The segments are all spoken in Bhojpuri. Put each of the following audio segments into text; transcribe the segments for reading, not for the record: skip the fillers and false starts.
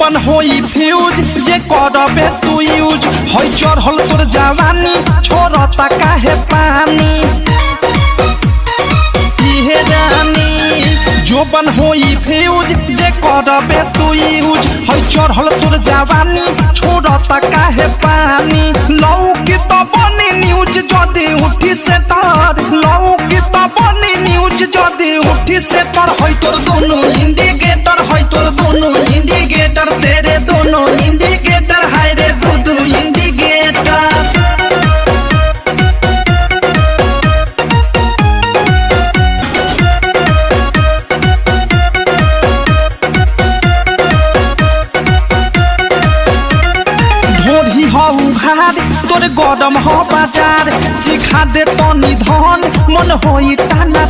जोबन होई फ्यूज जे करबे तू यूज होई चढ़ल तोर जवानी छोड़ता काहे पानी इहे रानी जोबन होई फ्यूज जे करबे तू यूज होई चढ़ल तोर जवानी छोड़ता काहे पानी लौकी तो बनी न्यूज जदी उठी से तार लौकी तो बनी न्यूज जदी उठी से तार होई तोर दोनों इंडिकेटर होई तोर दोनों इंडिकेटर तेरे दोनों इंडिकेटर हाय रे दो इंडिकेटर ढोरी हो उघार तोर गरम हो बाजार चिखा दे तनी धन मन होई टाना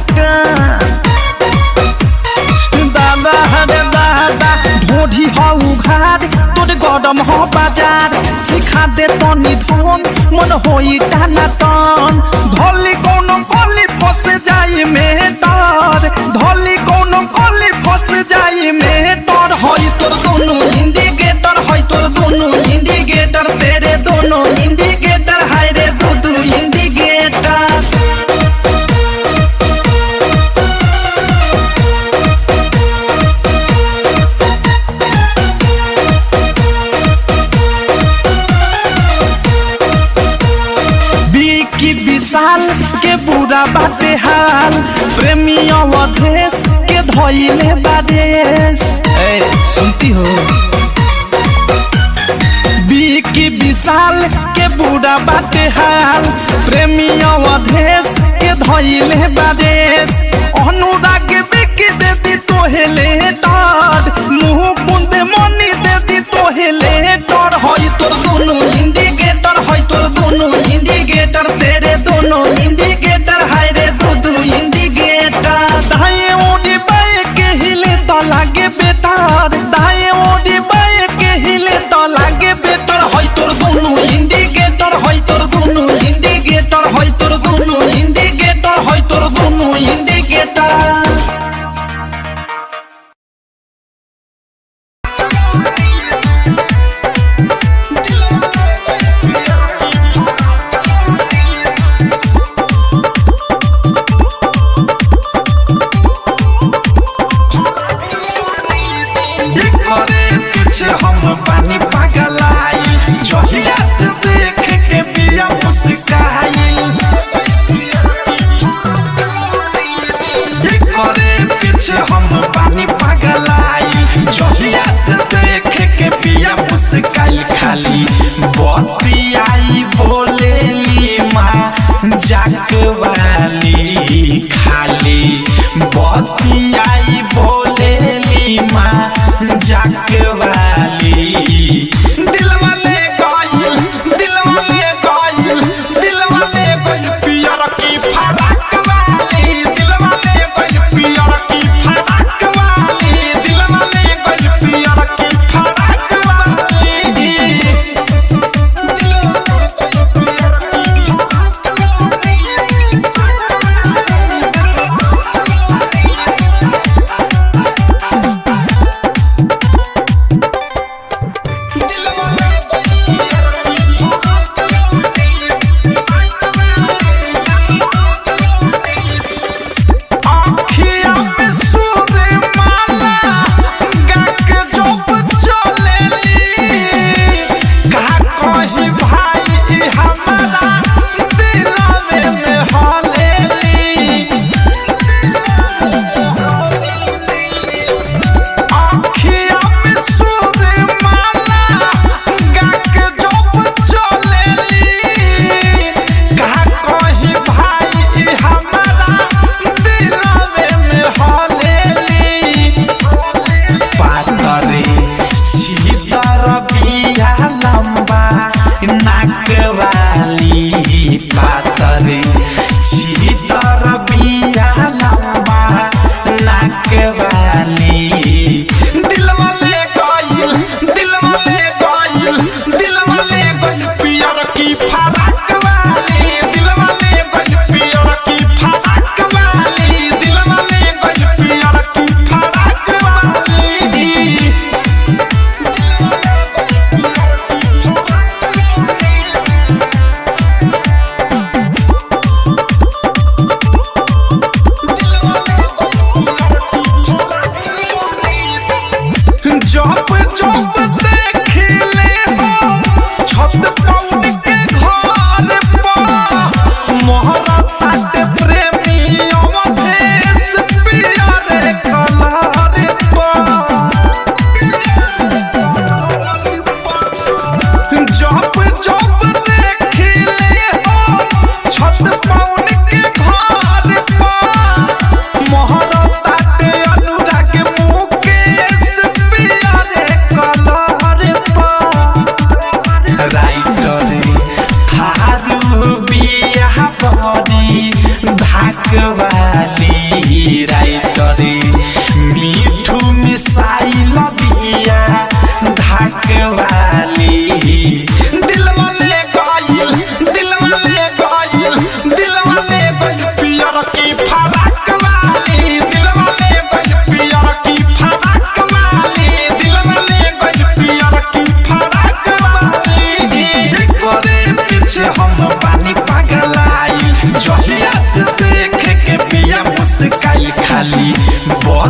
दादा रे दादा ढोरी हो उघार तोर गरम हो बाजार चिखा दे तनी धन मन होई टाना टन धोली कोनो कोली फस जाई में तार धोली कोनो कोली फस जाई में तार होई तोर दोनों इंडिकेटर होई तोर दोनों इंडिकेटर तेरे दोनों इंडिकेटर हाय रे दो इंडिकेटर की विशाल के बुरा बाटे हाल प्रेमी अवधेश के धोइले बादेश सुनती हो की विशाल के बुरा बाटे हाल प्रेमी अवधेश के धोइले बादेश अनुराग बिकी दे दी तोहेले डर मुँह कुंदे मनी दे दी तोहेले डर होई तोर दोनों इंडिकेटर होई तोर दोनों इंडिकेटर तेरे दोनों इंडिकेटर हाय रे दो इंडिकेटर दाएं ओडी बाएं के हिले तो लागे बेटार दाएं ओडी बाएं के हिले तो लागे बेटार होई तोर दोनों इंडिकेटर होई तोर दोनों इंडिकेटर होई तोर दोनों इंडिकेटर होई तोर दोनों इंडिकेटर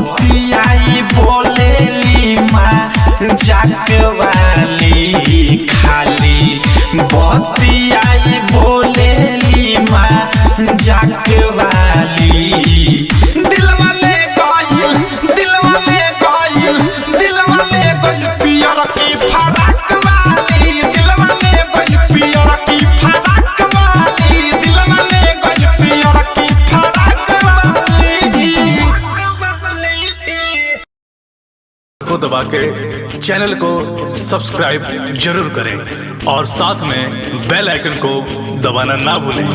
बतियाई बोलेली माँ जाकवाली खाली बतियाई बोलेली माँ जाकवाली दिलवा ले गइल पियर की फराक वाली दिलवा ले गइल पियर की फराक वाली दिलवा ले गइल पियर की फराक वाली को दबा के चैनल को सब्सक्राइब जरूर करें और साथ में बेल आइकन को दबाना ना भूलें।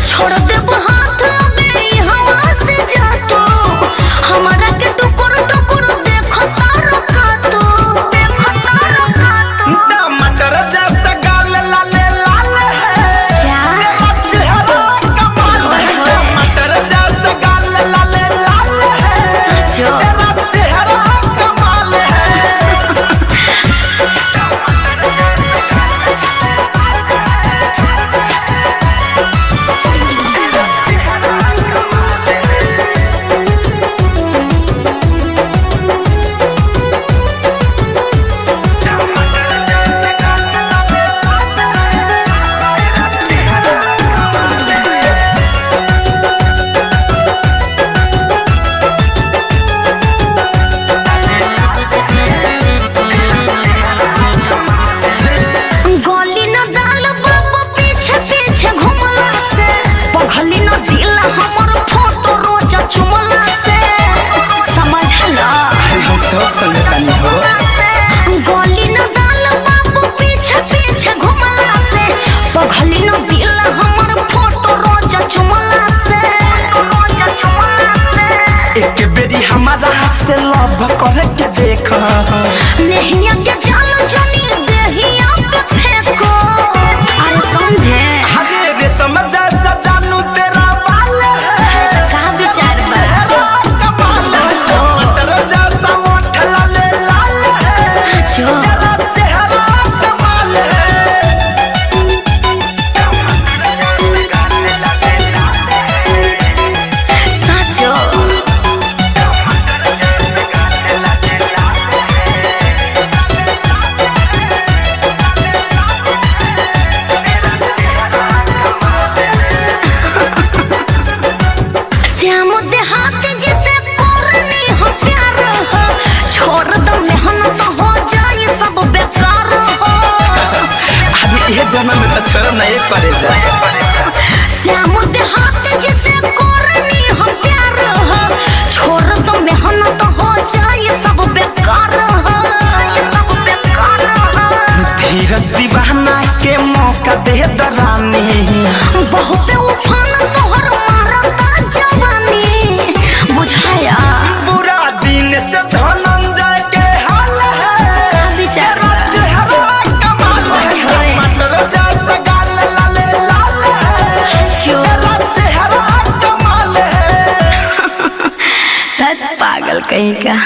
छोड़ दे हाथ में हवा से जा तो हमारा के टुकुर टुकुर देखो तारो का तो टमाटर जैसा गाल लाल लाल है क्या चेहरा कमाल है टमाटर जैसा गाल लाल लाल है तेरा चेहरा कमाल है गोली न डाल बाबू पीछे पीछे घुमला से पगली न दिला हमर फोटो रोज चुमला से समझला हम सब समझतानी हो गोली न डाल बाबू पीछे पीछे घुमला से पगली न दिला हमर फोटो रोज चुमला से एक बेरी हमारा से लव करे के देख नहिया के जाल जनी देहिया पे फेंको अरे समझे हरे रेशम जैसा जानू तेरा बाल है का विचार बा कमाल है टमाटर जैसा ओठ लाल लाल है जो तेरा चेहरा कमाल है साचो श्याम देहात जिसे करनी हो प्यार हो छोड़ दो मेहनत हो जाए सब बेकार हो आज ये जन्म में तो छोड़ नहीं पड़े जाए श्याम देहात जिसे करनी हो प्यार हो छोड़ दो मेहनत हो जाए सब बेकार हो धीरज दीवाना के मौका दे दरानी बहुत उफान तोहर मारता जवानी बुझाया बुरा दिन से धनंजय के हाल है विचार चेहरा कमाल है टमाटर जैसा गाल लाल लाल है क्यों तेरा चेहरा कमाल है पागल कहीं का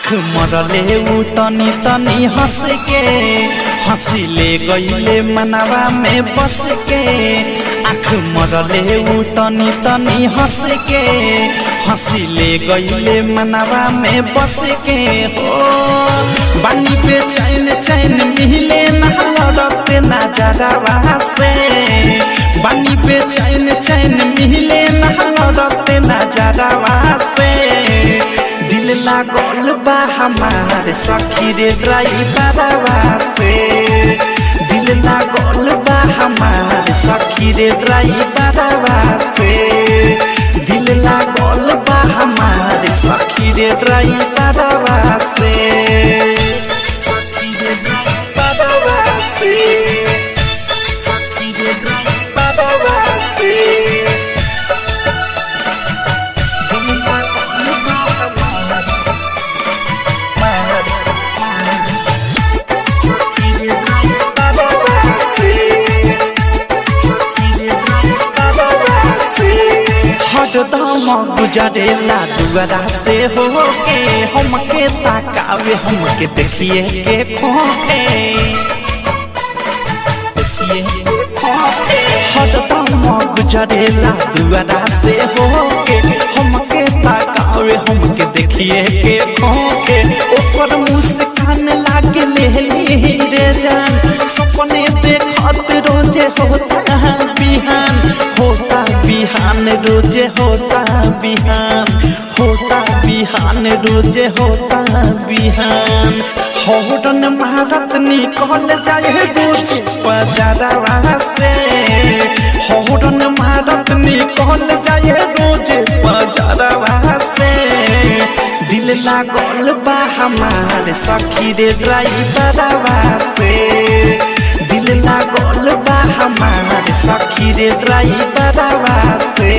मरले उ तनी तनी हंस के हंसिले गईले मनवा में बस के आँख मरले उ तनी तनी हंस के हंसी ले गईले मनवा में बस के हो बानी पे चैन चैन मिले ना लड़ते नजरवा से बानी पे चैन चैन मिले ना लड़ते नजरवा से दिल लागल बा हमारे सखी रे ड्राइवरवा से दिल लागल बा हमारे सखी रे ड्राइवरवा से दिल लागल बा हमारे सखी रे ड्राइवरवा से सखी रे ड्राइवरवा से सखी रे ड्राइवरवा से हरदम गुजरेला दुआरा से हो के हमके ताकावे हमके देखिए के खोखे हरदम गुजरेला दुआरा से हो के हमके ताकावे हमके देखिए के खोखे ऊपर मुस्कान लागे ले रे जान सपने देखत रोजे होता बिहान होता बिहान रोजे होता बिहान होता बिहान रोजे होता बिहान हौरन मारत निकल जाए रोजे बाजारवा से हौरन मारत निकल जाए रोजे बाजारवा से दिल लागल बा हमारे सखी रे ड्राइवरवा से दिल लागल बा हमारे सखी रे ड्राइवरवा से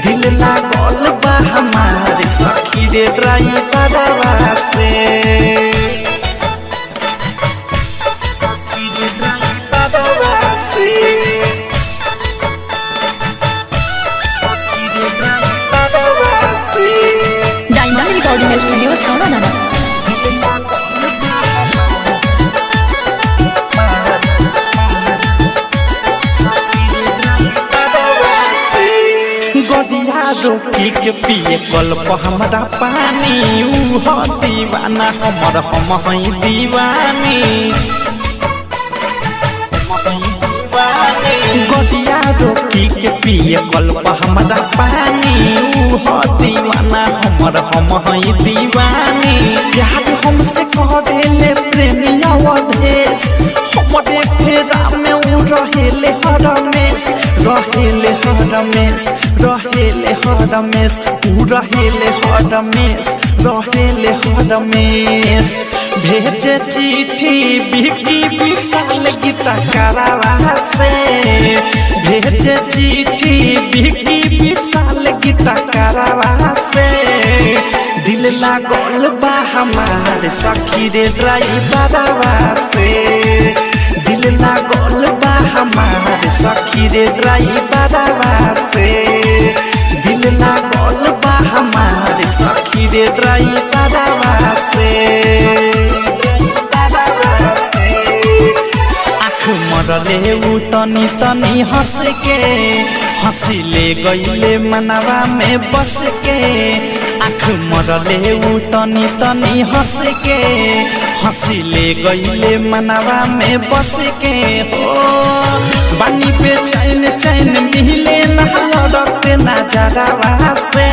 दिल लागल बा हमारे सखी रे ड्राइवरवा से सखी रे ड्राइवरवा से सखी रे ड्राइवरवा से डायमंड रिकॉर्डिंग स्टूडियो छौड़ा नाना गदिया रोकी के पिए कल्प हमारा पानी ऊ दीवाना हमर हम हई दीवानी गदिया रोकी के पिए कल्प हमारा पानी ऊ दीवाना हमर हम हई दीवानी प्यार हमसे करेले प्रेमिया अवधेश हमरे फेरा में ऊ रहेले हरमेश रहेले हरमेश रहेले हरमेश ऊ रहेले हरमेश रहेले हरमेश भेजे चिट्ठी बिकी विशाल गीता करावा से भेजे चिट्ठी बिकी विशाल गीता करावा से दिल लागल बा हमारे सखी रे ड्राइवरवा से दिल लागल बा हमारे सखी रे ड्राइवरवा से दिल लागल बा हमारे सखी रे ड्राइवरवा से आँख मरले उ तनी तनी हंस के हंसी ले गईले मनवा में बस के आँख मरले उ तनी तनी हंस के हंसी ले गईले मनवा में बस के हो बानी पे चैन चैन मिले ना लड़ते नजरवा से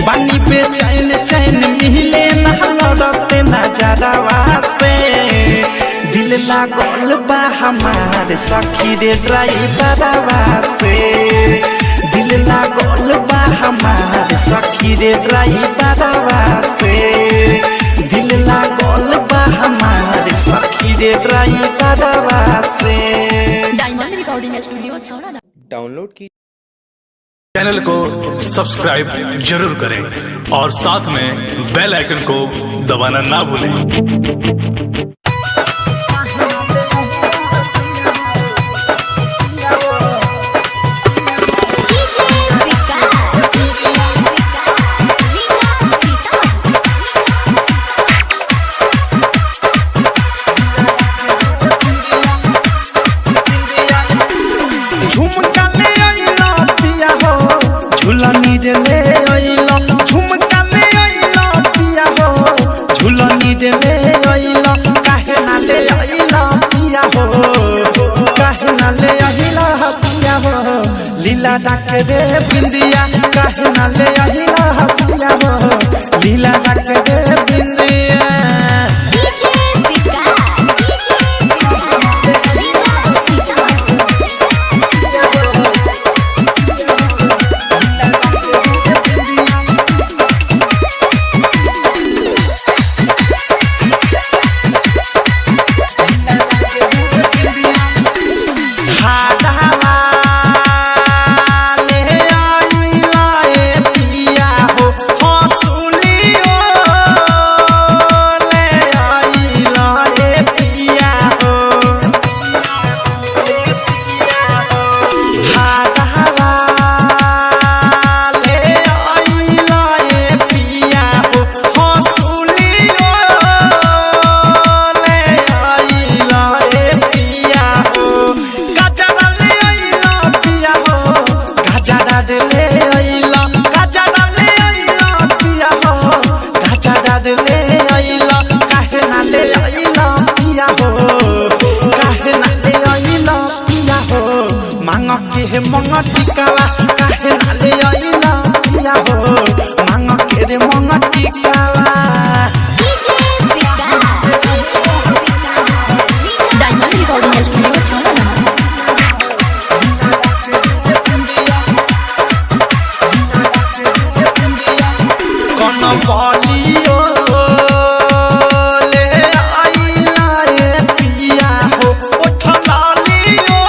बानी पे चैन चैन मिले ना लड़ते नजरवा से दिल लागल बा हमारे सखी रे ड्राइवरवा से दिल लागल बा हमारे सखी रे ड्राइवरवा से दिल लागल बा हमारे सखी रे ड्राइवरवा से डायमंड रिकॉर्डिंग स्टूडियो छौड़ा नाना डाउनलोड की चैनल को सब्सक्राइब जरूर करें और साथ में बेल आइकन को दबाना ना भूलें। झूम डाक रे बिंदिया काहे ना ले आइला पिया हो लीला डाक रे बिंदिया डीजे मंगा टिकावा काहे ना ले आइला पिया हो मांग के रे मंगा टिकावा डायमंड रिकॉर्डिंग स्टूडियो छौड़ा कौन बोलियो ले आइला ए पिया हो उठला लियो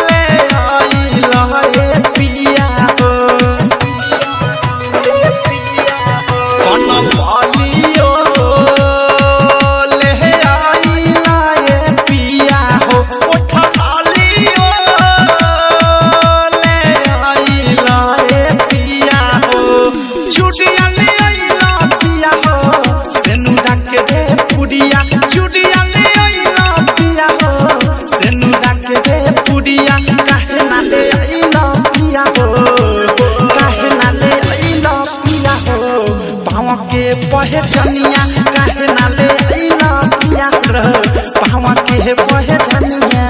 ले आइला ए पिया हो कौन बोलियो ले आइला ए पिया हो उठला लियो ले आइला ए पिया हो चुड़िया ले आइला पिया हो सेनुरा के रे पुड़िया चुड़िया ले आइला पिया हो सेनुरा के रे पुड़िया काहे ना ले आइला पिया हो काहे ना ले आइला पिया हो पाँव के पहचानिया काहे ना ले आइला पिया हो पाँव के पहचानिया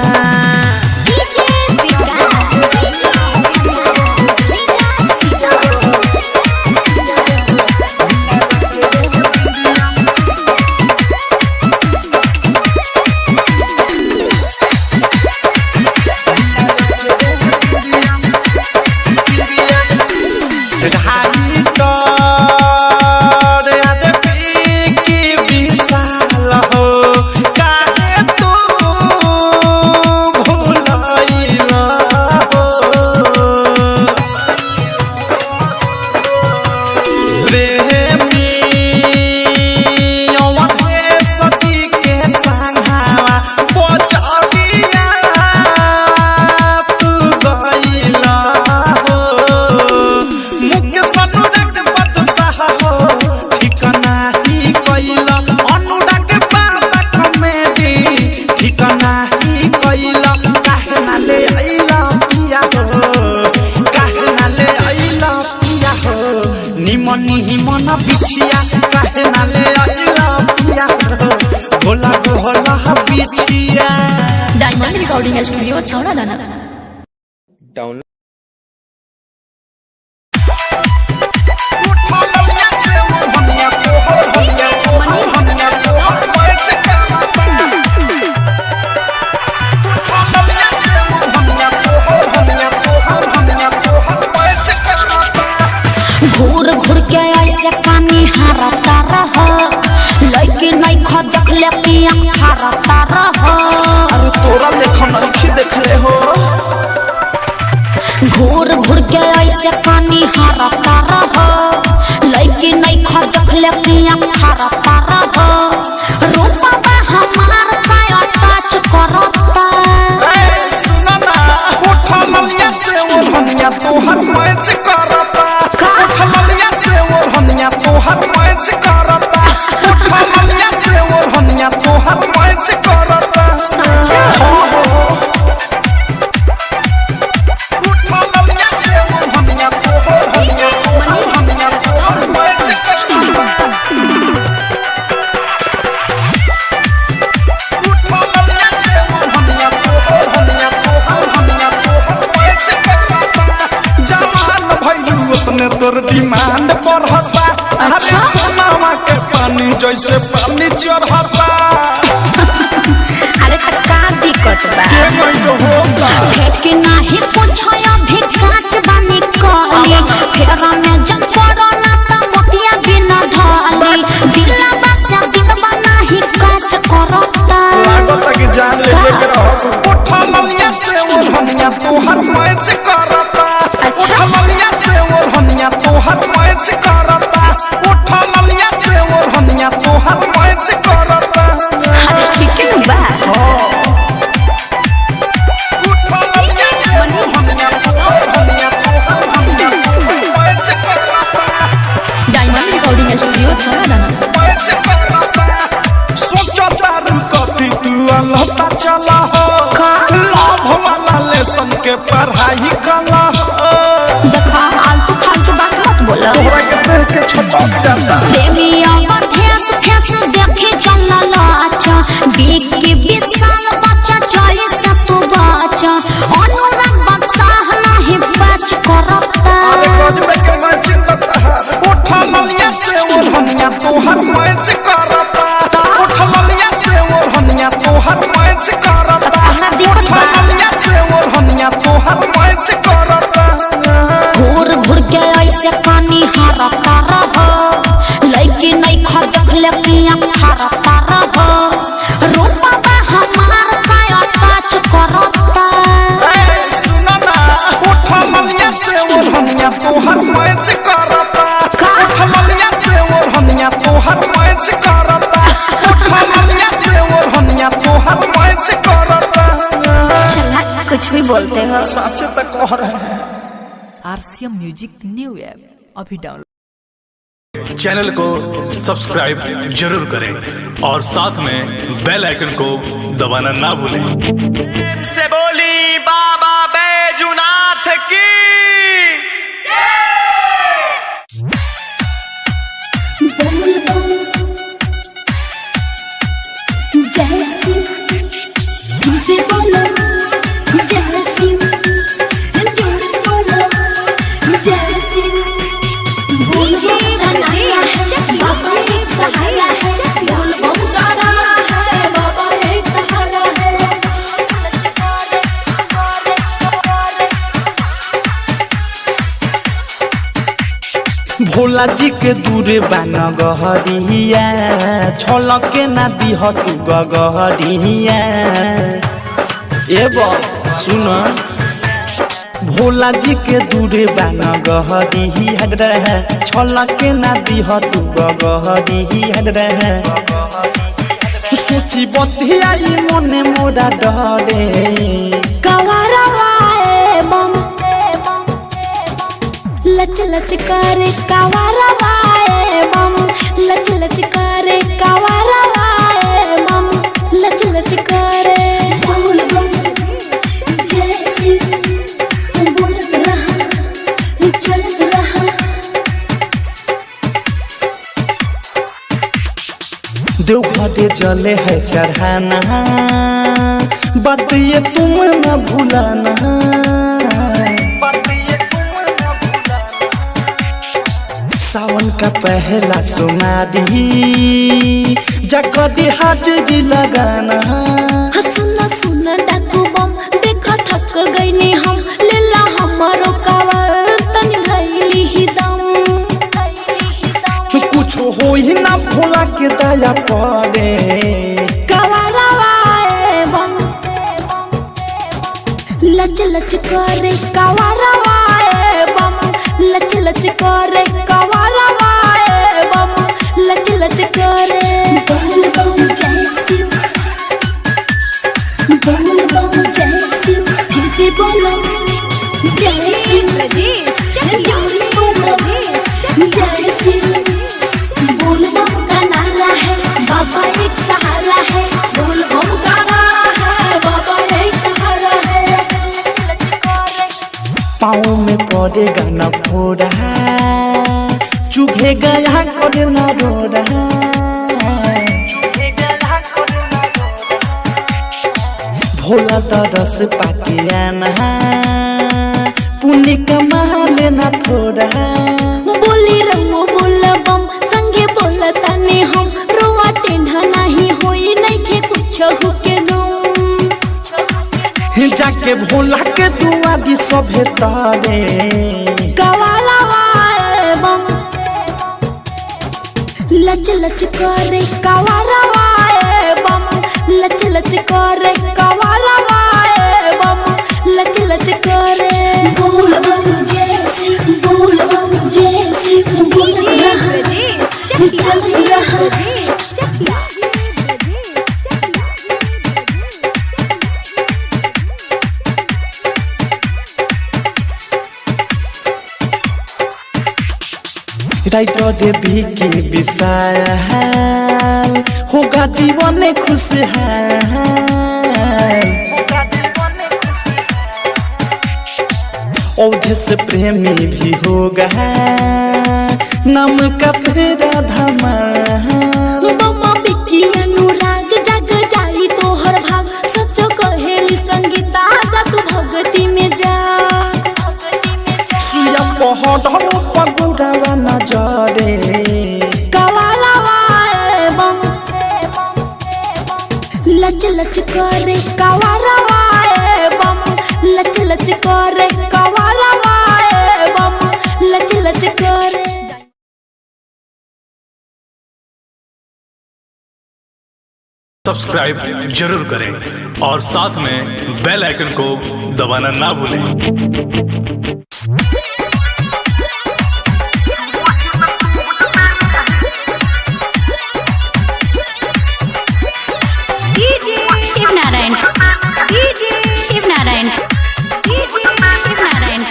बिछिया काहे ना ले आइला पिया हो भोला भोला बिछिया डायमंड रिकॉर्डिंग स्टूडियो छौड़ा दाना डाउन घूर घूर के ऐसे पानी हारता रह लइके नहीं ख देखले कि आँख हारता रह अरे तोरा लेखन नहीं देखले हो घूर घूर के ऐसे पानी हारता रह लइके नहीं ख देखले कि आँख हारता रह रूपा हमार काया टच करता सुना ना उठा ललिया से वो हनिया तोहर मैच करता उठा ललिया से वो हनिया तोहर मैच करता उठा ललिया से वो हनिया तोहर मैच करता सच्चा उठा ललिया से वो हनिया तोहर हनिया तोहर मैच करता उठा ललिया से वो हनिया तोहर मैच में तोर डिमांड बढ़ता। अरे सोनामा के पानी जैसे पानी चढ़ता। अरे का दिक्कत बा कि नहीं कुछ अभी काच बानी कली फेरा में जब कोरोना त मोतिया बिना ढाली दिला बसा दिल नहीं काच करता। लागत कि जान ले के रहो उठा मलिया से ओढ़निया तोहर मैच करता। उठा मलिया से ओढ़निया तोहर मैच करता। उठा मलिया से ओढ़निया तोहर मैच करता। अरे ठीक है बा उठा मलिया से ओढ़निया तोहर मैच करता। डायमंड रिकॉर्डिंग स्टूडियो छौड़ा मैच करता। सोचो तारू कथी तू अलता चला हो लाभ वाला लेसन के पढ़ाई कला देखा आलतू फालतू बात मत बोला। तोहरा के देख के छटक जाता। देविया फेस फेस देखे चला लाचा बीक के विशाल बच्चा चली से तू बाचा अनुराग बादशाह नहीं बच करता। अरे गजबे के मैच करता। उठा मलिया से ओढ़निया तोहर मैच करता। उठा मलिया से ओढ़निया तोहर मैच करता। उठा मलिया से ओढ़निया तोहर मैच करता। घूर घूर के ऐसे पानी हरता रहो लइकी नहीं खा देख ले किया हरता रहो रूपा बा हमार काया टच करता। ए सुना ना उठा मलिया से ओढ़निया तोहर मैच करता। उठा मलिया से ओढ़निया तोहर मैच करता। उठा मलिया से ओढ़निया तोहर मैच करता। चला कुछ भी बोलते हो। सच तो कह रहे हैं। आरसीएम म्यूजिक न्यू ऐप अभी डाउनलोड। चैनल को सब्सक्राइब जरूर करें और साथ में बेल आइकन को दबाना ना भूलें। से बोली बाबा बैजुनाथ की। भोला जी के दूरे बान गहरिया छलक के ना दिह तू गहरिया। एबो सुन भोला जी के दूरे बान गहरिया रहे छलक के ना दिह तू गहरिया रहे। सोची बतिया मने मोरा डरे कवरवाए बम लच लच करे कवरवाए बम लच लच करे कवरवाए बम लच लच करे बोल बम जैसी बोलत रहा चलत रहा। देवघरे जले है चढ़ाना बात ये तुम न भूलाना। सावन का पहला सोनारी जगदी हाजिरी लगाना। सुना सुना डाकू बम देखा थक गईनी हम लेला हमारो कावर तनी घैली ही दम। कुछ हो ही ना भोला के दया पड़े कवरवाए बम लच लच करे कवरवाए बम लच लच करे कवरवाए बम लच लच करे। बोल बम जैसी बोल बम जैसी फिर से बोलो जैसी जोश बोलो जैसी बोल बम का नारा है बाबा एक सहारा है। बोल बम का नारा है बाबा एक सहारा है। लच लच करे पाँव में पड़ेगा न फोड़ा चुभेगा यहाँ करे न रोड़ा। भोला तरस पाके आना पुण्य कमा लेना थोड़ा। जाके भोला के दुआरी सभे तारे कवालावा बम लच लच करे कवालावा बम लच लच करे कवालावा बम लच लच करे बोल बम जैसी बोल बम जैसी बोल चल रहा राइटर भी की विशाल होगा जीवन खुशहाल औधे से प्रेमी भी होगा नाम का तेरा धमाल बम्मा बिक्की अनुराग जग जाई तोहर भाग सच कहेली संगीता जा तू भगती में जा सुया पहाड़ पगुरावा नजरे कवालावा बम लच लच करे कवालावा बम लच लच करे कवालावा बम लच लच करे सब्सक्राइब जरूर करें और साथ में बेल आइकन को दबाना ना भूलें। Shiv Narayan Shiv Narayan Shiv Narayan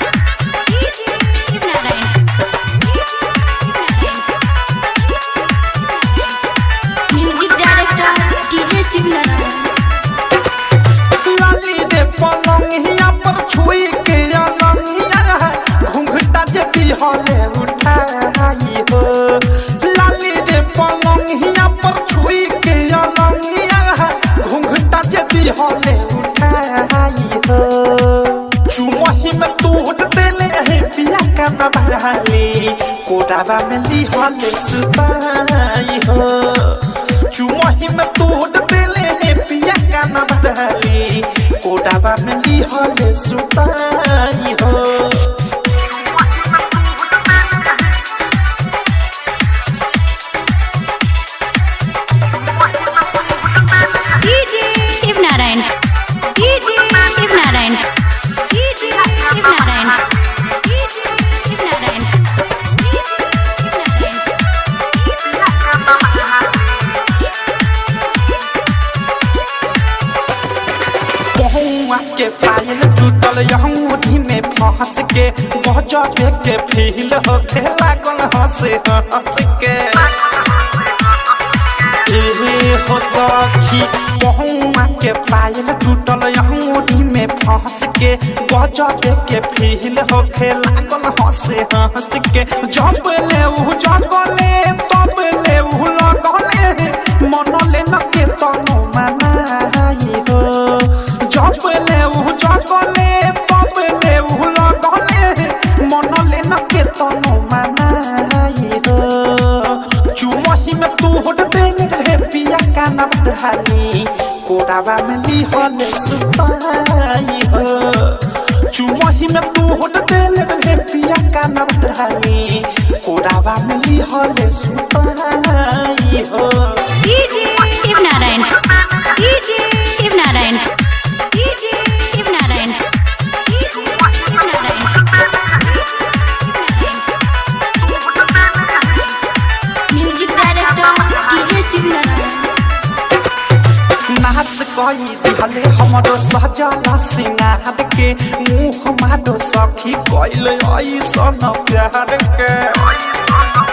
Shiv Narayan music director DJ Shiv Narayan लाली रे पलंगिया पर छुई के अनंगिया घूंघटा जती हले उठाई हो लाली रे पलंगिया पर छुई के अनंगिया घूंघटा जती हले उठाई हो चुमही में तोड़ देले है पिया का बहाली कोडावा में ली हले सुताई हो चुमही में तोड़ देले है पिया का बहाली कोडावा में ली हले सुताई हो शिव नारायण शिव नारायण शिव नारायण शिव नारायण बहुआ के पायल टूटल यहूदी में फंस के गजबे के फील हो खेला गल हंस हंस के ए हो सखी बहुआ के पायल टूटल यहूदी में फंस के गजबे के फील हो खेला गल हंस हंस के जब ले उ जगले तब ले उ लगले मन ले न के तनो मनाई हो जब ले उ जगले तब ले उ लगले मन ले न के तनो मनाई हो चुमही में तू होड़ देले रे पिया का न बढ़ाली कोडावा में ली हले सुताई हो चुमही में तू होड़ देले रे पिया का न बढ़ाली कोडावा में ली हले सुताई हो Shiv Narayan Shiv Narayan Shiv Narayan Shiv Narayan music director DJ Shiv Narayan नास कही दिहले हमरो सजल सिंगार के मुँह मारो सखी कइले ऐसन प्यार के अब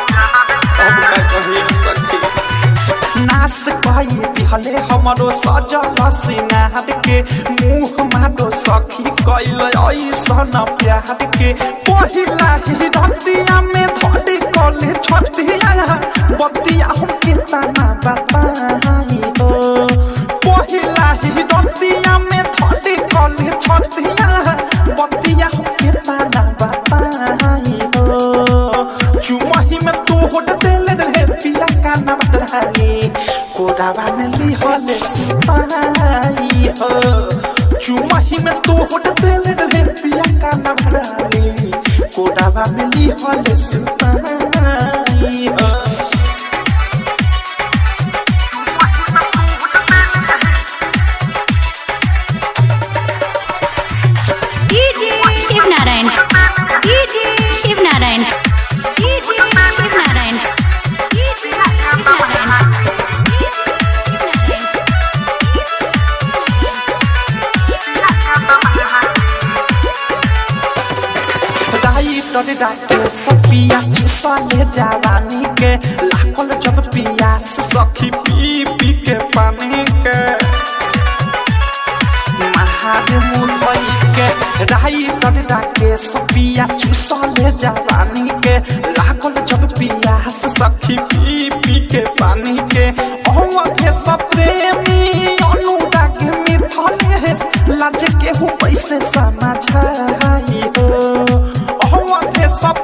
का कही सखी नास कही दिहले हमरो सजल सिंगार के मुँह मारो सखी कइले ऐसन प्यार के पहिला ही रतिया में धड़ी कले छतिया बतिया हमके तना बताई हो पहिला ही रतिया में धड़ी कले छतिया बतिया हमके तना बताई हो चुमही में तू होड़ देले रे पिया का ना बढ़ाली कोडावा में ली हले सुताई हो चुमही में तू होट दिल रे पिया का नाम डाली कोडावा में ली हले सुताई शिव नारायण शिव नारायण शिव नारायण डरे डाके सपिया चुसले जवानी के लाखल जब पियास सखी पी पी के पानी के महादेव मुधई के राई डरे डाके सपिया चुसले जवानी के लाखल जब पियास सखी पी पी के पानी के ओके सब प्रेमी अनुराग मिथले लाज के हो पैसे समझाई हो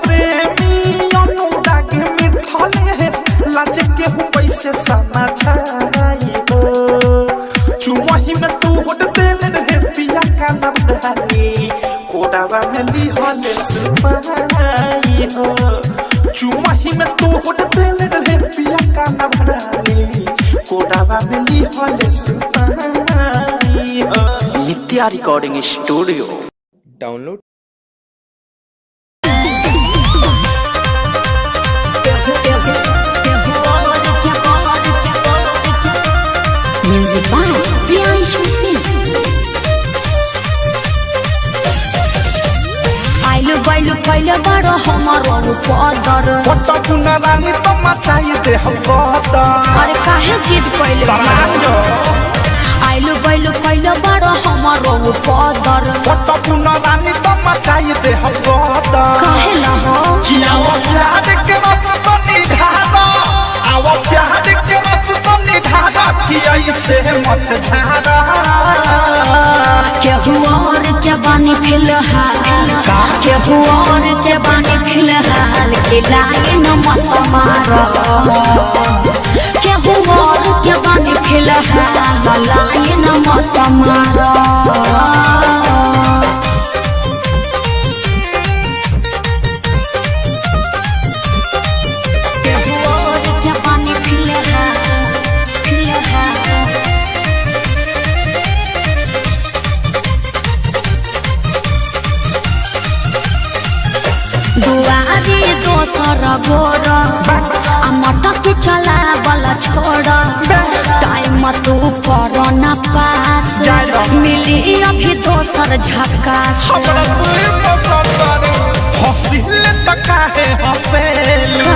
प्रेमी अनुराग मिथले लाज के हूँ पैसे समझाई हो चुमही में तू होट दिल रे पिया का नाम डाली कोडावा में ली हले सुपाई हो चुमही में तू होट दिल रे पिया का नाम डाली कोडावा में ली हले सुपाई हो Nitya recording studio download Music by Priyanshu Singh. आइलो बाइलो पहले बड़ो हमारो पदर पट्टा पुना रानी तो मचाई दे हम कहता अरे काहे जिद पहले आइलो बाइलो पहले बड़ो हमारो पदर पट्टा पुना रानी तो मचाई दे हम कहता काहे ला हो किया वो प्यार के रस तो निधारा आवा प्यार के रस तो निधारा किया इसे मत झारा के हुआ और के बानी फिलहाल के हुआ और के बानी फिलहाल के लाए न मत मारो के हुआ और के बानी फिलहाल लाए न मत मारो दुआरी दोसर गोर मटक चला बला छोड़ टाइम तू कर न पास मिली अभी दोसर झकास हंसिल तका है हंसेलू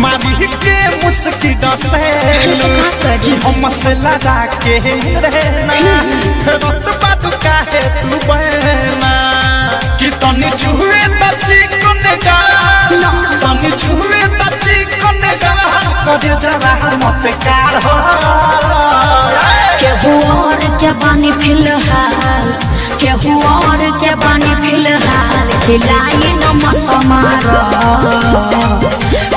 मारी के मुस्की डसेलू कि हम से लगा के रहना रत बात का है तू बहना कि तनी छुए त चिकन गा तनी छुए त चिकन गा करे जरा मत कार हो के हुआ के बानी फिलहाल के हुआ के बानी फिलहाल खिलाई न मत मारो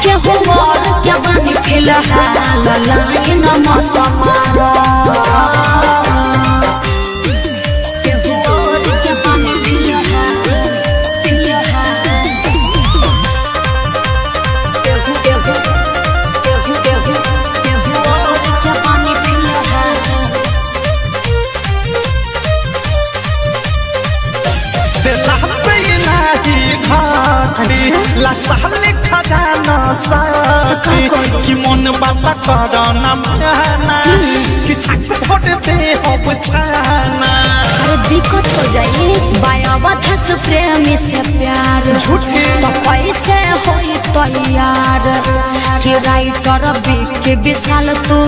के हुआ के बानी फिलहाल लाई न मत मारो के हुआ के बानी फिलहाल के हुआ के हुआ के बानी फिलहाल लसाले खजाना साथी कि मन बाबा करना माना कि छक फोड़ दे हो बचाना अरे दिक्कत हो जाए बायावा धस प्रेमी से प्यार झूठे तो कैसे होई तैयार कि राइटर के विशाल तू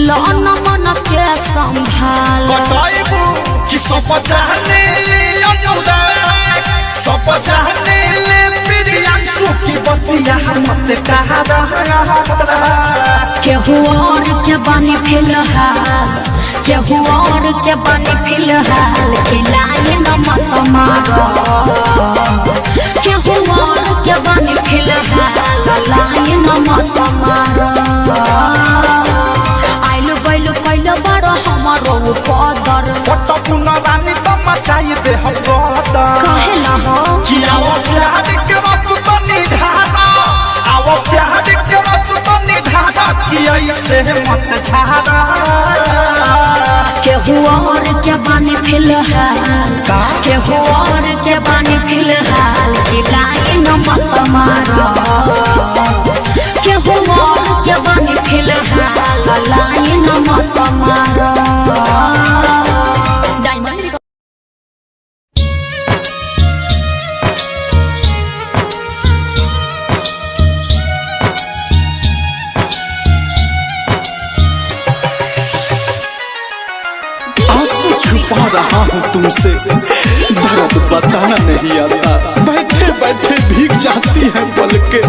लौन मन के संभाल बताइबू कि सब जाने ले अनुराग सब जाने ले प्रियांशु की बतिया मत कहा के हुआ के बानी फिलहाल के हुआ के बानी फिलहाल खिलाए न मत मारो के हुआ के बानी फिलहाल लाए न मत मारो आइलो बैलो कैलो बड़ो हमारो पदर पट्टा पुना रानी तो ऐसे मत झाड़ा केहू और के बानी फिलहाल केहू और के बानी फिलहाल गिलाई न मत मारो केहू और के बानी फिलहाल लाई न मत मारो। छुपा रहा हूँ तुमसे दर्द बताना नहीं आता बैठे बैठे भीग जाती है पलके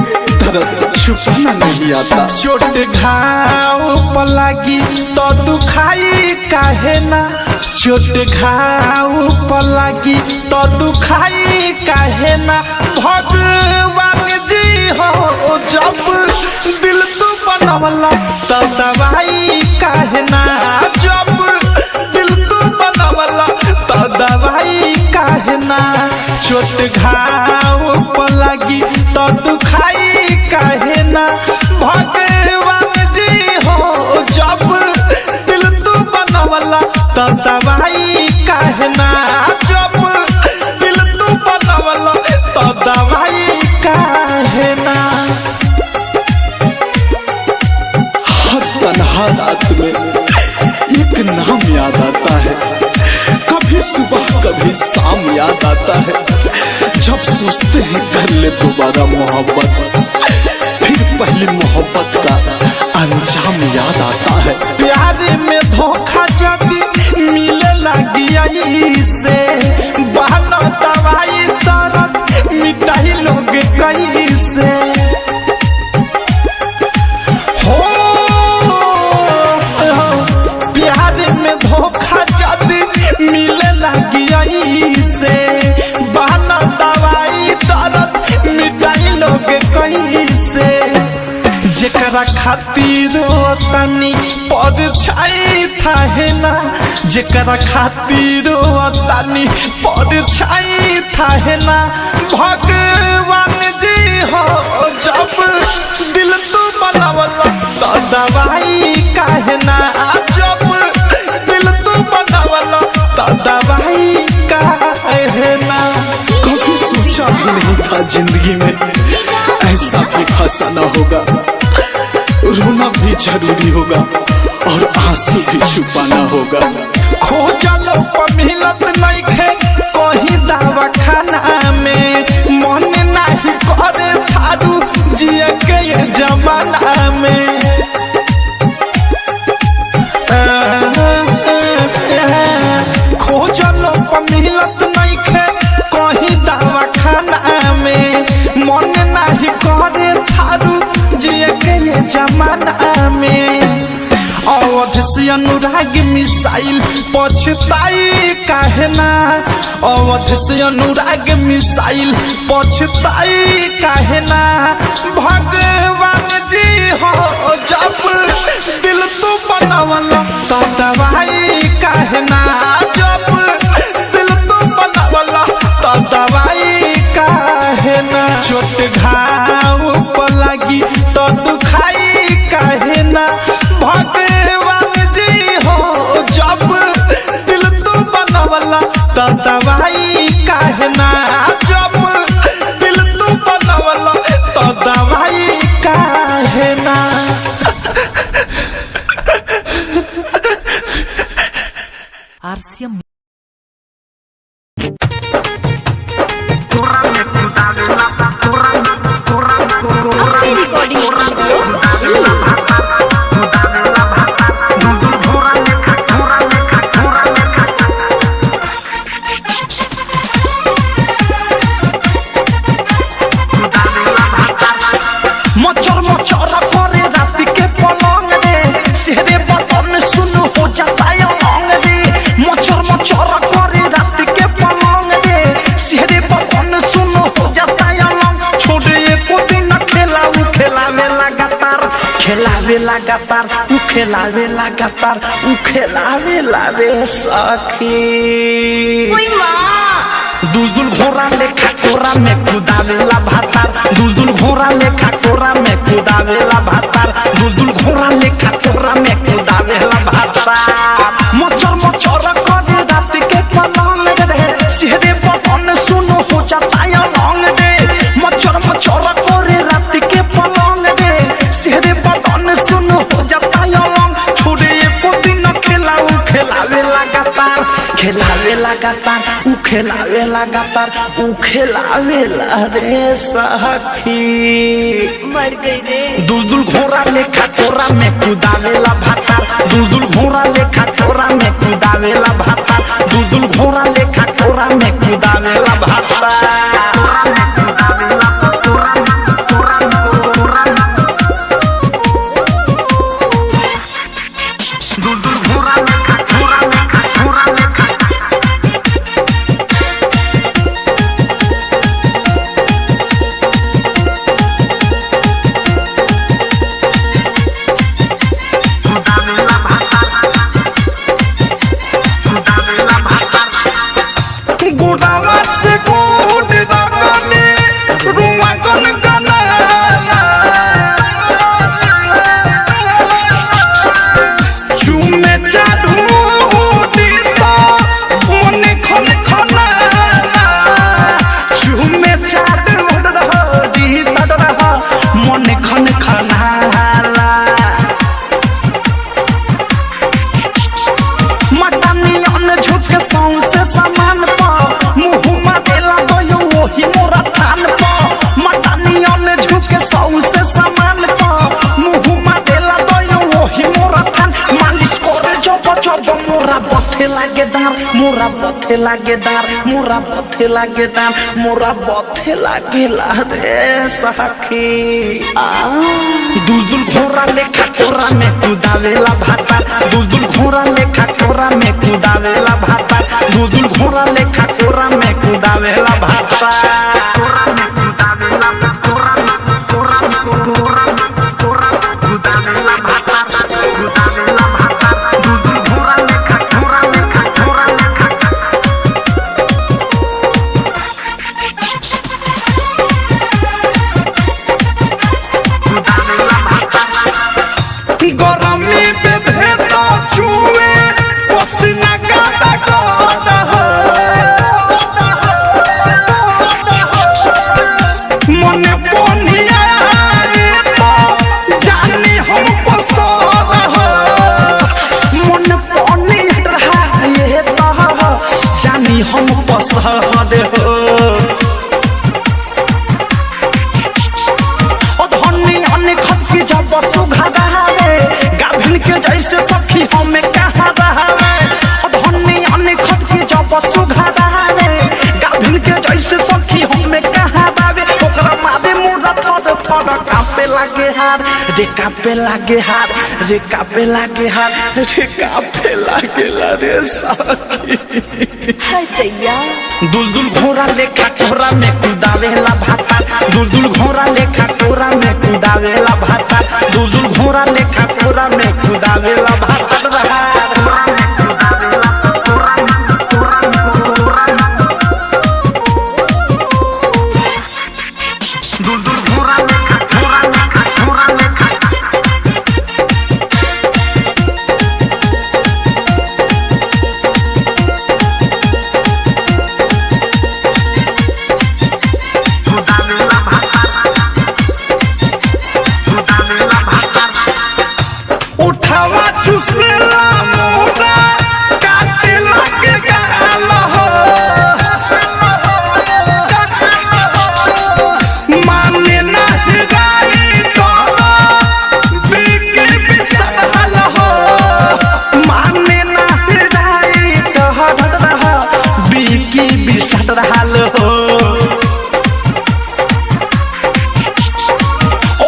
दर्द छुपाना नहीं आता चोट घाव पर लगी तो दुखाई काहे ना चोट घाव पर लगी तो दुखाई काहे ना भगवान जी हो जब दिल तू बनवला तो दवाई काहे ना जब तो दवाई काहे ना चोट घाव पर लगी तो दुखाई काहे ना भगवान जी हो जब दिल तू बनवला तो दवाई काहे ना जब दिल तू बनवला तो दवाई काहे ना। हर तन्हा रात में एक नाम याद आता है कभी सुबह कभी शाम याद आता है जब सोचते हैं कर ले दोबारा मोहब्बत फिर पहली मोहब्बत का अंजाम याद आता है प्यार में धोखा जदी मिले लगी से बहाना दवाई दर्द मिटाई लोग कैसे हो प्यार में धोखा जदी मिले लगी से बहाना दवाई दर्द मिटाई लोग कैसे जेकरा खातिर तनी परछाई थाहे ना जेकरा खातिर तनी परछाई थाहे ना भगवान जी हो जब दिल तू बनवला तो दवाई काहे ना जब दिल तू बनवला तो दवाई काहे ना। कभी सोचा भी नहीं था जिंदगी में ऐसा भी फंसाना होगा रोना भी जरूरी होगा और आंसू भी छुपाना होगा खोजलो पर मिलत नहीं खे कहीं दवा खाना में मन नहीं करे थारू जिए के ये जमाना में खोजलो पर मिलत नहीं खे कहीं दवा खाना में मन नहीं करे थारू जिए के ये जमाना में अवध से अनुराग मिसाइल पछताई काहे ना अवध से अनुराग मिसाइल पछताई काहे ना भगवान जी हो जब दिल तू बनवला तो दवाई काहे ना जब दिल तू बनवला तो दवाई काहे ना चोट घाव पर लगी तो दुखाई काहे ना भगवान जी हो जब दिल तू बनवला तो दवाई काहे ना जब दिल तू बनवला तो दवाई काहे ना। आरसीएम मचर मचर करे रात के पलंग रे सेहरे बदन सुन हो जाता है अंग रे मचर मचर करे रात के पलंग रे सेहरे बदन सुन हो जाता है अंग छोड़े एको दिन खेलावे लगातार खेलावे सखी दुलदुल घोड़ा लेखा कोरा में कुदावेला भातार दुलदुल घोड़ा लेखा कोरा में कुदावेला भातार दुलदुल घोड़ा लेखा लगातार उ खेलावे लगातार उ खेलावेला रे सखी मर गई रे। दुलदुल घोड़ा लेखा कोरा में कुदावेला भातार दुलदुल घोड़ा लेखा कोरा में कुदावेला भातार दुलदुल घोड़ा लेखा कोरा में कुदावेला भातार गोदावा से गोद दगने रुआ गन गना चुमे चाडू दीता मने खन खना चुमे चाडू दीता मने खन खना मटनी अन झुक सौंसे समान मुहुमा देला गयो वही मोरा थान प मटनी अन झुके सौंसे समान प मुहुमा देला गयो वही मोरा थान मालिश करे जब जब मोरा बथे लागे दार मोरा बथे लागे दार मोरा बथे लागे दार मोरा बथे लागे रे सखी दुलदुल घोड़ा लेखा कोरा में कुदावेला भाता दुलदुल घोड़ा लेखा कोरा में कुदावेला भाता दुलदुल घोड़ा लेखा कोरा में कुदावेला भाता कोरा में कुदावेला कोरा में कुदावेला भाता कुदावेला भाता दुलदुल घोड़ा लेखा कोरा लेखा कोरा लेखा कुदावेला भाता गरमी पे भेदा चुए पसीना गादा गादा मने पोनिया जानी हम पसंद मन पोनिया ये तो जानी हम पसंद हो जब सुघा रे गाभिन के जैसे सखी हमें कहा रहे धनी अने खत के जब सुघा रे गाभिन के जैसे सखी हमें कहा रहे ओकरा मारे मोरा थर थर कापे लागे हार रे कापे लागे हार रे कापे लागे हार रे कापे लागे रे सखी हाय दैया। दुलदुल घोड़ा लेखा कोरा में कुदावेला भाता दुलदुल घोड़ा लेखा कोरा में कुदावेला भाता दुलदुल घोड़ा लेखा कोरा में कुदावेला भाता दुलदुल घोड़ा लेखा कोरा लेखा कोरा लेखा उठावा चुसेला मोरा काटे लागे गाल हो माने ना हिराई तोला बिके बिसहल हो माने ना हिराई तोला बिके बिसहल हो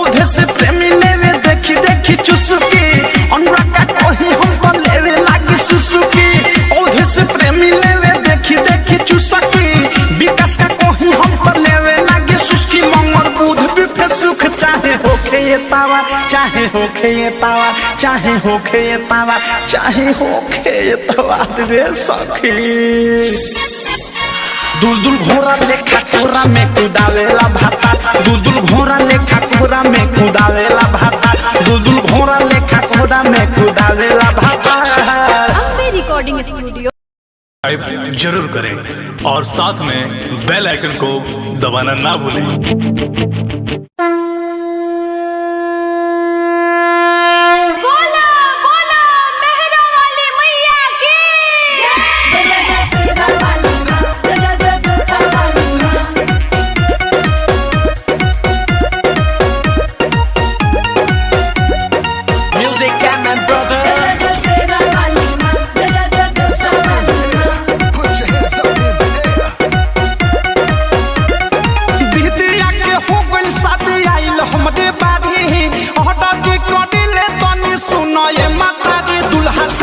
ओधे से प्रेमी लेवे देखी देखी चुसकी अनुराग कहीं हम तो लेवे लागी सुसुकी ओधे से प्रेमी लेवे देखी देखी चुसकी विकास का कहीं हम तो लेवे लागी सुसकी मंगल बुध भी फेसुक चाहे होखे ये तावा चाहे होखे ये तावा चाहे होखे ये तावा चाहे होखे ये तावा रे सखी दुलदुल घोड़ा लेखा कोरा में कुदावेला भाता दुलदुल घोड़ा लेखा कोरा में कुदावेला भाता दुलदुल घोड़ा लेखा कोरा में कुदावेला भाता अम्बे रिकॉर्डिंग स्टूडियो जरूर करें और साथ में बेल आइकन को दबाना ना भूलें। बोला बोला मेहरा वाली मैया की जय।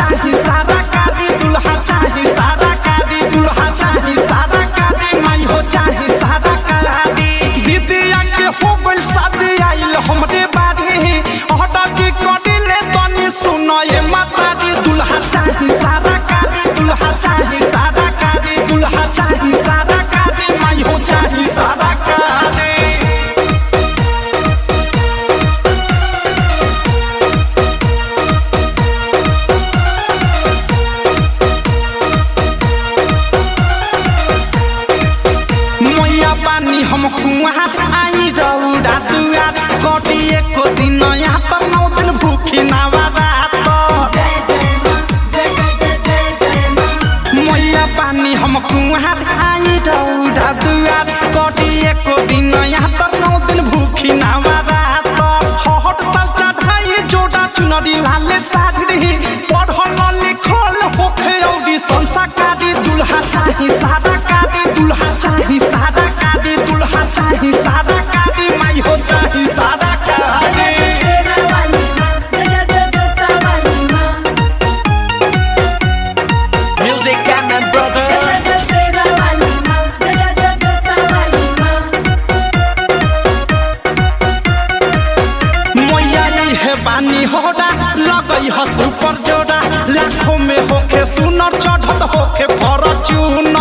चाही सादा कारी दुल्हा चाही सादा कारी दुल्हा चाही सादा कारी माई हो चाही सादा कारी दीदिया के हो गइल शादी आइल हमरे बाड़ी हटा जी कडिले तनी सुनो ये माता दी दुल्हा चाही सादा कारी दुल्हा चाही सादा कारी दुल्हा चाही सादा कारी माई हो चाही सादा कारी हम कुआ आई रौड़ा दुआर कटिए को दिन यहाँ पर 9 दिन भूखी नवरात मैया पानी हम कुआ आई रौड़ा दुआर कटिए को दिन यहाँ पर 9 दिन भूखी नवरात हट साल चढ़ाई जोड़ा चुनरी लाले साड़ी पढ़ल लिखल होखे औरी संस्कारी दुल्हा चाही सादा कारी दुल्हा चाही सादा कारी दुल्हा चाही सादा कारी माई हो चाही सादा कारी म्यूजिक कैमन ब्रदर मैया है बानी होड़ा लगई ह सुपर जोड़ा लाखों में होके सुनर चढ़त होके फॉर्च्यूनर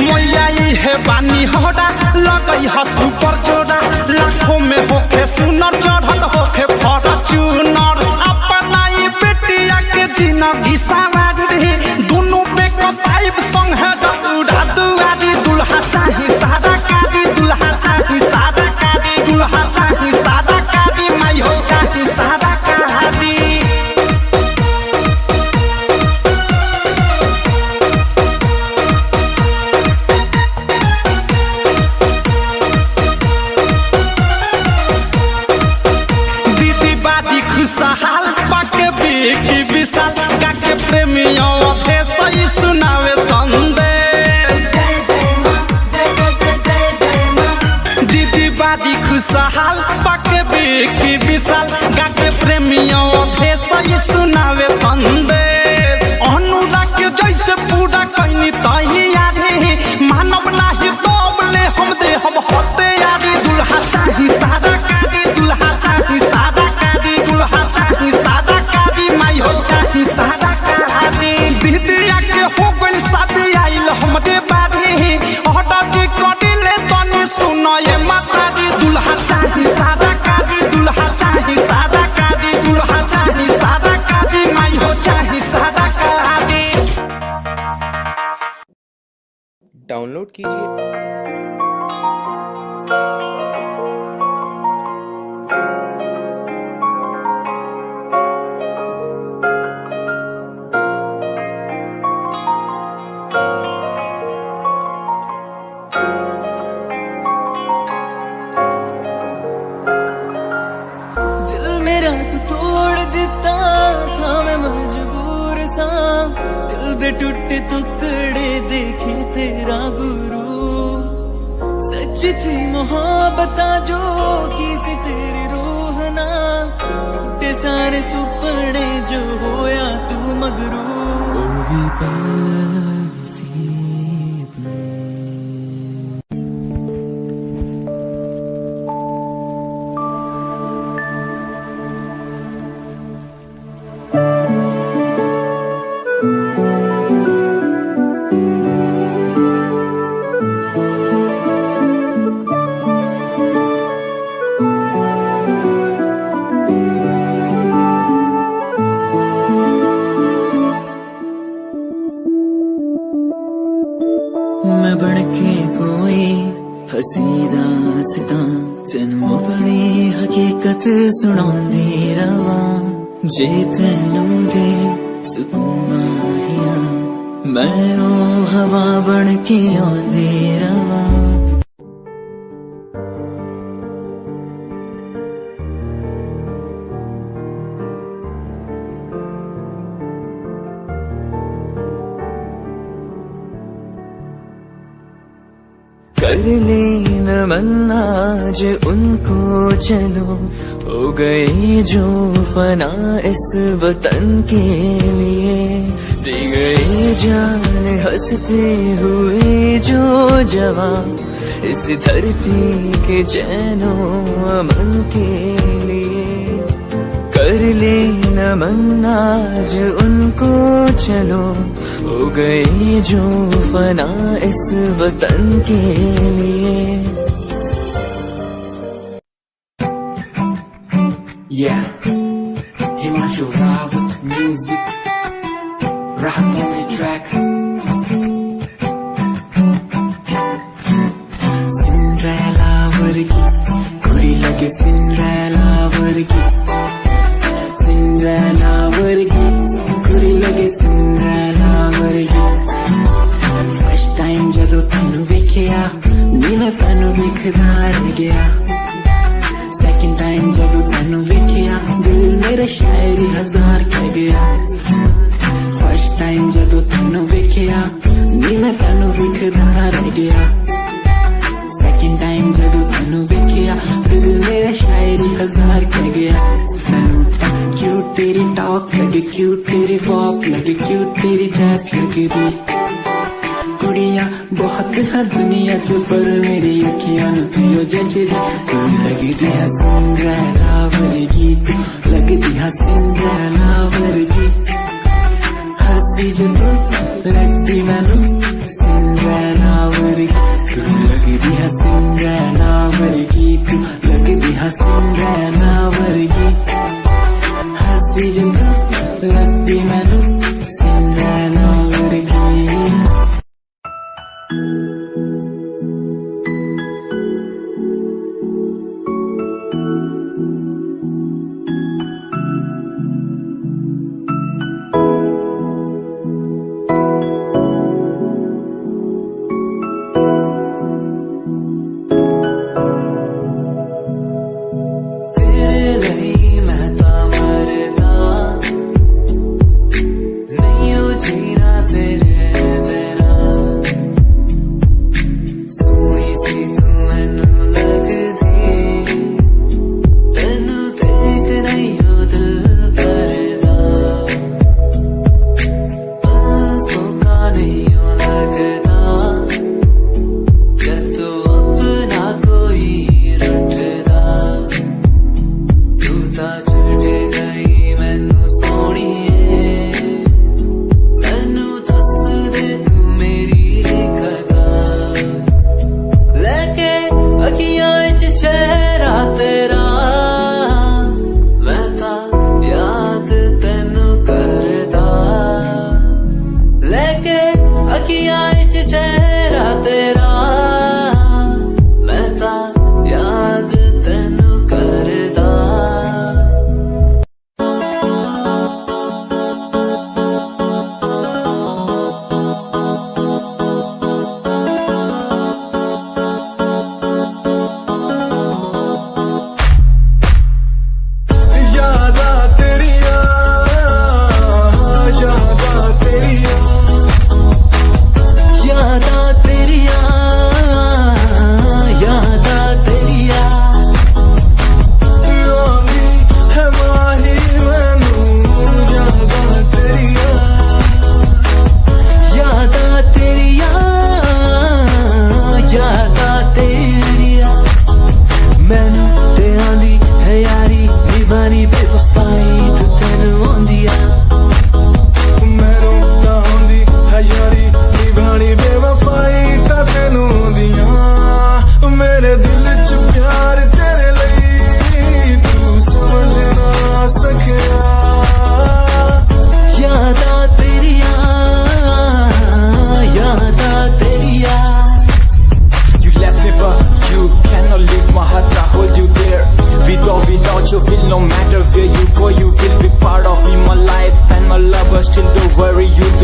मैया है बानी होड़ा लगई ह सुपर जोड़ा लाखों में होके सुनर चढ़त होके फॉर्च्यूनर अपना ई बेटिया के जिंदगी सवार रही दोनों पे कपाइब संग है डूड़ा दुआरी दुल्हा चाही सादा कारी दुल्हा चाही सादा कारी दुल्हा चाही सादा कारी माई हो चाही सादा कारी दीदी बादी खुशहाल पाके बेकी विशाल गाके प्रेमियों थे सही सुनावे संदेश दीदी बादी खुशहाल पाके बेकी विशाल गाके प्रेमियों थे सही सुनावे संदेश अनुराग के जैसे पूरा कहीं तैयारी मानव नाही तोबले हम दे हम होते यारी दुल्हा चाही सादा कारी दुल्हा चाही सादा कारी दुल्हा चाही सादा कारी माई हो चाही सादा कारी दीदिया के हो गइल शादी आइल हमरे बाड़ी हटा जी कडिले तनी सुनो ये माता दी दुल्हा चाही सादा कारी दुल्हा चाही सादा कारी दुल्हा चाही सादा कारी माई हो चाही सादा कारी डाउनलोड कीजिए दिल मेरा तू तोड़ दिता था मैं मजबूर सा दिल दे टूटे टुकड़े देखे तेरा गुरु सच थी मोहब्बत जो की सी तेरी रूह ना टूटे सारे सुपने जो होया तू मगरू मैं बनके कोई हसी दास्तां तेनू अपनी हकीकत सुनांदी रवा जे तेनू दे सुकून माहिया मैं ओ हवा बनके आंदी रवा कर ले नमन आज उनको चलो, हो गए जो फना इस वतन के लिए, दी गई जान हंसते हुए जो जवान इस धरती के चैनो अमन के लिए। कर ले नमन आज उनको चलो, हो गए जो फना इस वतन के लिए। Yeah, Himanshu Rao with music, rock on the track. Cinderella वर्गी कुड़ी लगे, Cinderella वर्गी, Cinderella वर्गी कुड़ी लगे, Cinderella वर्गी। First time जदों तैनू वेखिया नी मैं तैनू वेखदा रह गया, Second time जदों तैनू वेखिया दिल मेरा शायरी हजार कह गया। First time जदों तैनू वेखिया नी मैं तैनू वेखदा रह गया, Second time जदों तैनू वेखिया दिल मेरा शायरी हजार कह गया। तैनू तां क्यूट तेरी टॉक लगे, क्यूट तेरी वॉक लगे, क्यूट तेरी ड्रेस लगदी। कुड़ियां बहुत है दुनिया च पर मेरी अखियां नूं पियो जचदी। तू लगदी है सिंड्रेला वर्गी, तू लगदी है सिंड्रेला वर्गी। हंसदी जो तू लगदी मैनू सिंड्रेला वर्गी, तू लगदी है सिंड्रेला वर्गी, तू लगदी है सिंड्रेला वर्गी। हंसदी जो तू लगदी मैनू Cinderella वर्गी।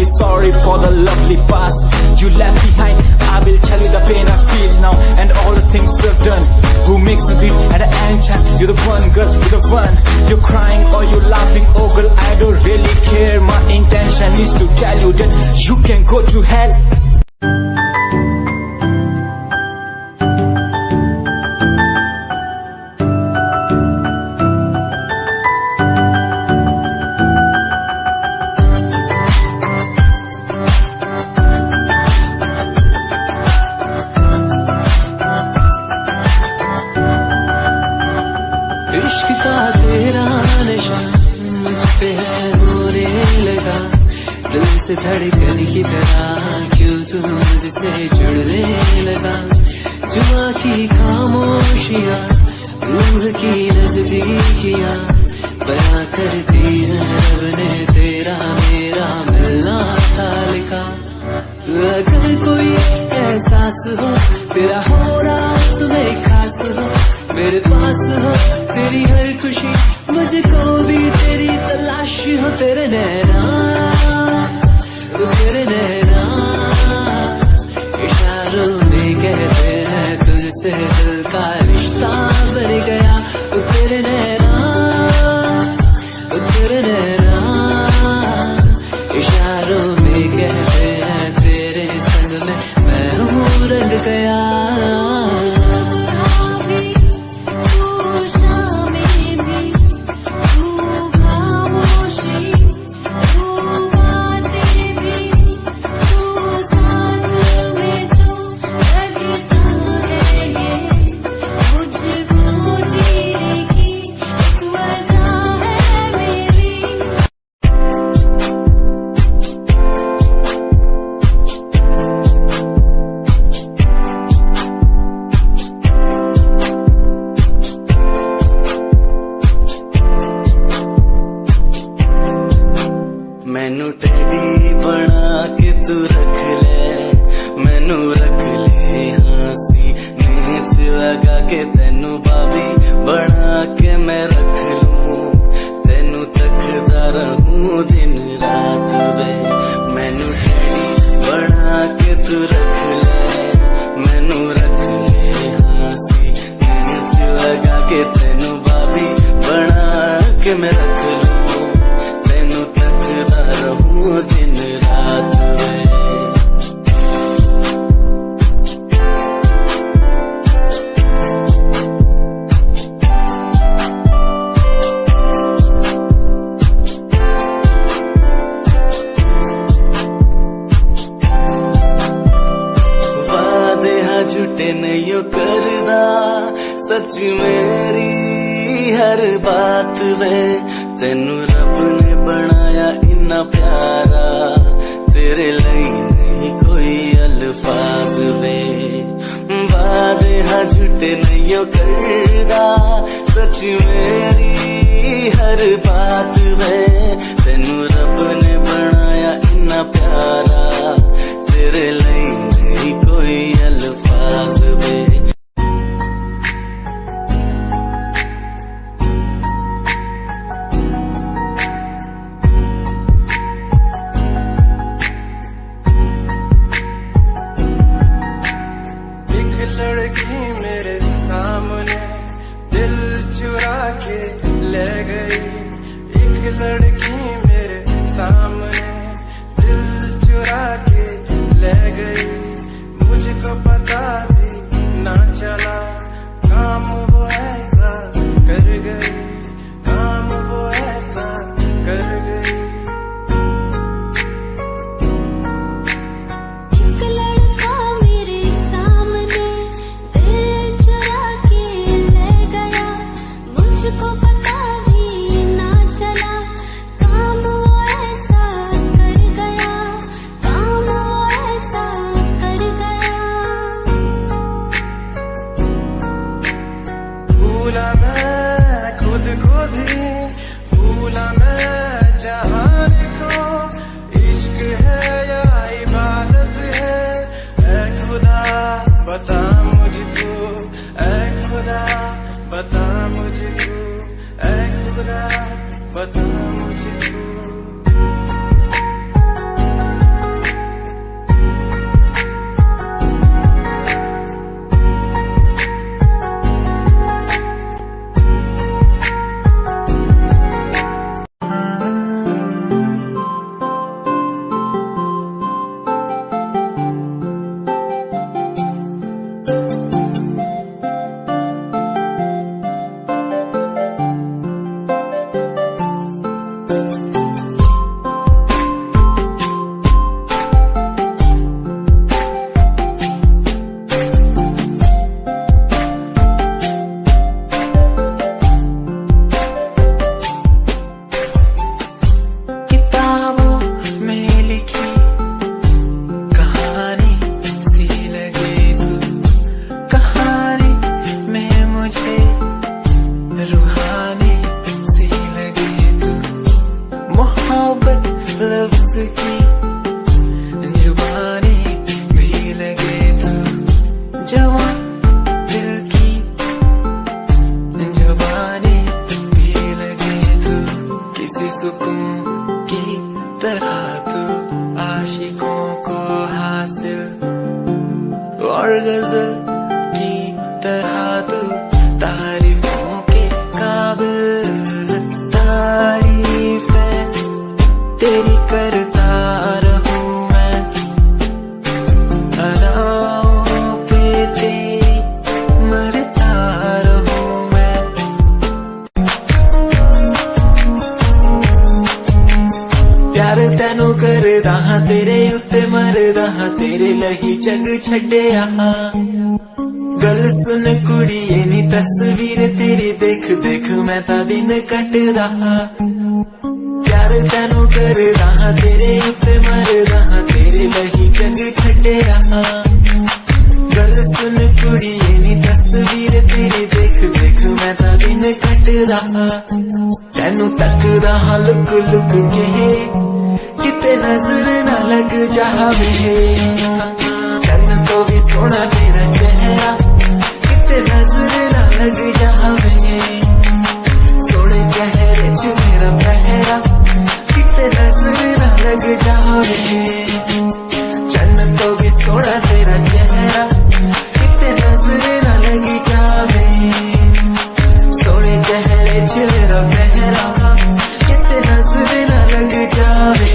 sorry for the lovely past you left behind. I will tell you the pain I feel now and all the things you've done. Who makes me beat at any time? You're the one, girl, you're the one. You're crying or you're laughing, oh girl, I don't really care. My intention is to tell you that you can go to hell. इस धड़कन की तरह क्यों तू मुझसे जुड़ने लगा। जुआ की खामोशियां रूह की नजदीकियां बयां करती है रब ने तेरा मेरा मिलना था लिखा। अगर कोई एहसास हो तेरा हो रहा सुबह खास हो, मेरे पास हो तेरी हर खुशी मुझको भी तेरी तलाश हो। तेरे नैना तेरे नैना इशारों में कहते हैं तुझसे दिल का रिश्ता बन गया। तेरे नैना इशारों में कहते हैं तेरे संग में मैं हूँ रंग गया। मैनू टेडी बना के तू रख ले, मैनू रख ले हंसी नीच लगा के तेनू बाबी बना के मैं रख लूं। तेनू तकदा रहूं दिन रात वे, मैनू टेडी बना के तू रख ले, मैनू रख ले हंसी नीच लगा के तेनू बाबी बना के मैं रख लूं। रहूं दिन रात में वादे हाँ झूठे नहीं करदा, सच मेरी हर बात वे। तेनू रब ने बनाया इन्ना प्यारा, तेरे लिए नहीं कोई अल्फाज वे। वादे हाँ झूठे नहीं करदा, सच मेरी हर बात वे। तेनू रब ने बनाया इन्ना प्यारा, तेरे लिए नहीं कोई अल्फाज वे। लड़की मेरे सामने दिल चुरा के ले गई, एक लड़की मेरे सामने दिल चुरा के ले गई। मुझको पता भी ना चला काम वो ऐसा कर गई, काम वो ऐसा कर गई। मुझको पता भी ना चला काम वो ऐसा कर गया, काम वो ऐसा कर गया। भूला मैं खुद को भी, भूला मैं जहान को। इश्क है या इबादत है, ऐ खुदा बता मुझको, ऐ खुदा बता मुझको, ऐ खुदा बता मुझको। सुकून की तरह तू आशिकों को हासिल और गजल की तरह तू तारीफों के काबिल। तारीफें तेरी करता रहूं मैं, अदाओं पे तेरी मरता रहूं मैं। प्यार तैनू करदा हां तेरे उत्ते मरदा हां, तेरे लही जग छड्डिया। गल सुन कुड़िए नी तस्वीर तेरी देख देख मैं ता दिन कटदा। प्यार तैनू करदा हां तेरे उत्ते मरदा हां, तेरे लही जग छड्डिया। गल सुन कुड़िए नी तस्वीर तेरी देख देख मैं ता दिन कटदा। तैनू तकदा हां लुक लुक के किते नजर ना लग जावे। चन्न तो भी सोना तेरा चेहरा किते नजर ना लग जावे। सोने चेहरे च मेरा पहरा किते नजर ना लग जावे। चन्न तो भी सोना तेरा चेहरा किते नजर ना लग जावे। सोने चेहरे च मेरा पहरा किते नजर ना लग जावे।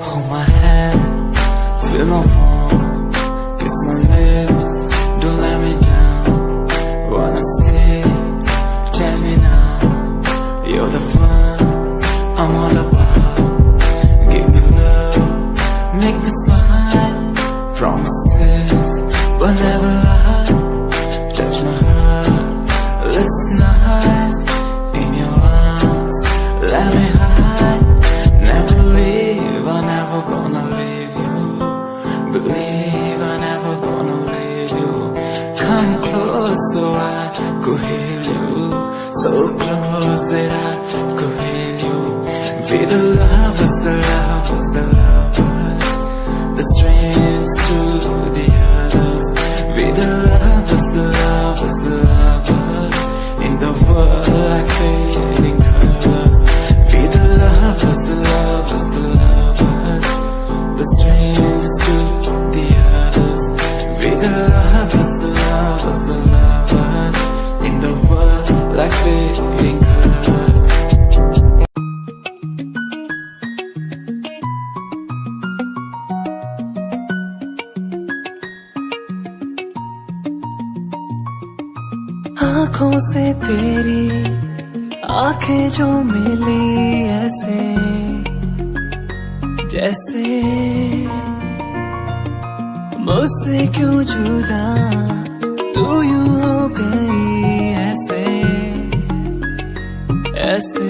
Hold my hand, feel my palm, kiss my lips, don't let me down. Wanna say, tell me now, you're the fun I'm all about. Give me love, make me smile, promises but never lie. Touch my heart, listen nice, in your arms, let me hide. Never leave, I'm never gonna leave you. Believe I'm never gonna leave you. Come close so I could heal you. So close that I could heal you. Be the lovers, the lovers, the lovers, the strangers to the others. Be the lovers, the lovers, the lovers, in the world like fading colors. Be the lovers, the lovers, the lovers, the strangers to the others. Be the lovers, the lovers, the lovers, in the world like fading colors. आँखों से तेरी आंखें जो मिली ऐसे जैसे मुझसे क्यों जुदा तू यूं हो गई ऐसे ऐसे।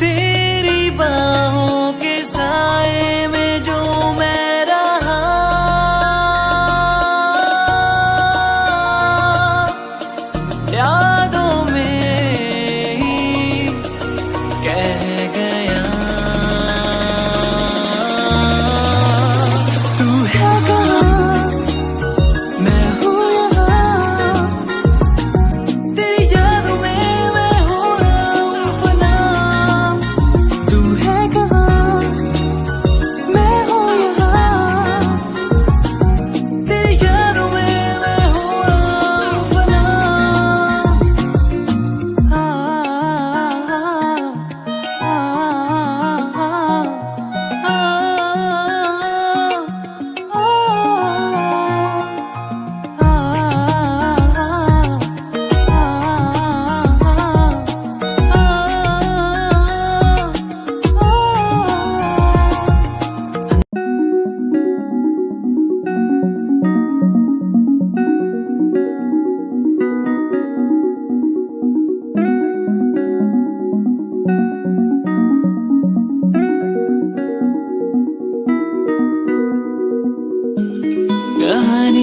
तेरी बाहों के साए में जो मैं रहा, यादों में ही कह गया। तू है कहाँ, मैं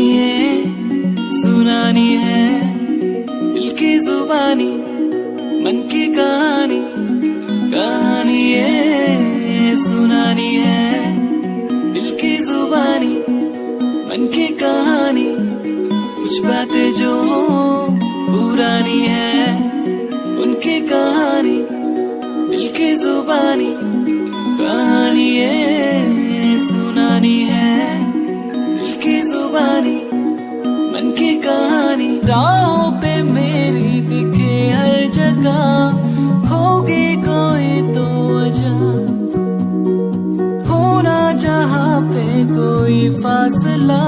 ये सुनानी है दिल की जुबानी, मन की कहानी, कहानी ये सुनानी है दिल की जुबानी, मन की कहानी। कुछ बातें जो पुरानी है उनकी कहानी, दिल की जुबानी, कहानी ये सुनानी है दिल की जुबानी, मन की कहानी। राहों पे मेरी दिखे हर जगह होगी कोई तो वजह, होना जहाँ पे कोई फासला